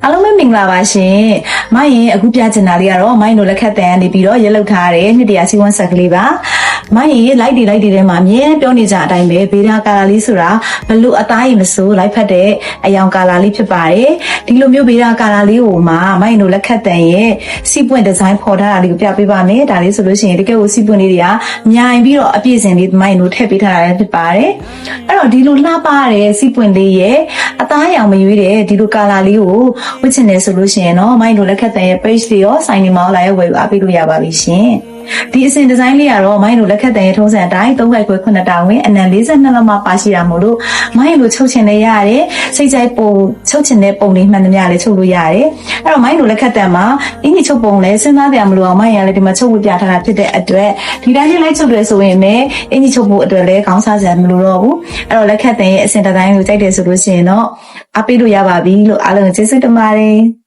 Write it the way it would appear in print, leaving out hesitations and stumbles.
အားလုံးပဲမင်္ဂလာပါရှင်။မိုင်းရင်အခုပြချင်တာလေးကတော့မိုင်းတို့လက်ခတ်တန်ကနေပြီးတော့ရက်လောက်ထားတဲ့နှစ်တရာစီဝန်းဆက်ကလေးပါ။မိုင်းရင်လိုက်တွေထဲမှာအမြဲပြောနေကြအတိုင်းပဲဘေးဒါကာလာလေးဆိုတာဘလို့အသားရင်မစိုးလိုက်ဖက်တဲ့အယောင်ကာလာလေးဖြစ်ပါတယ်။ဒီလိုမျိုးဘေးဒါကာလာလေးကိုမှမိုင်းတို့လက်ခတ်တန်ရဲ့စီပွင့်ဒီဇိုင်းဖော်ထားတာလေးကိုပြပေးပါမယ်။ဒါလေးဆိုလို့ရှိရင်တကယ်ကိုစီပွင့်လေးတွေကမြိုင်ပြီးတော့အပြည့်စင်လေးမိုင်းတို့ထည့်ပေးထားတာဖြစ်ပါတယ်။အဲ့တော့ဒီလိုလှပတဲ့စီပွင့်လေးရဲ့အသားရောင်မရွေးတဲ့ဒီလိုကာလာလေးကိုဝစ်ချင်တယ်ဆိုလို့ရှိရင်တော့မိုင်းတို့လက်ခတ်တန်ရဲ့ page လေးရော sign နေမှာလာရဲ့ဝယ်အားပေးလို့ရပါပြီရှင်ဒီအစဉ်ဒီဇိုင်းလေးကတော့မိုင်းတို့လက်ခတ်တန်ရဲ့ထုံးစံအတိုင်း3ခိုက်ခွဲ9တောင်ဝင်အနံ42လောက်မှပါရှိတာမို့လို့မိုင်းတို့ချုပ်ချင်လည်းရတယ်စိတ်ကြိုက်ပုံချုပ်ချင်တဲ့ပုံလေးမှန်သမျှလည်းချုပ်လို့ရတယ်အဲ့တော့မိုင်းတို့လက်ခတ်တန်မှာအင်းကြီးချုပ်ပုံလည်းစဉ်းစားကြမလို့အောင်မိုင်းရလည်းဒီမှာချုပ်ဝပြထားတာဖြစ်တဲ့အတွက်ဒီတိုင်းလေးလိုက်ချုပ်တယ်ဆိုရင်လည်းအင်းကြီးချုပ်ဖို့အတွက်လည်းခေါင်းစားစရာမလိုတော့ဘူးအဲ့တော့လက်ခတ်တန်ရဲ့အစဉ်ဒီဇိုင်းကိုကြိုက်တယ်ဆိုလို့ရှိရင်တော့အားပေးလို့ရပါပြီလို့အားလုံးကျေးဇူးတင်ပါတယ်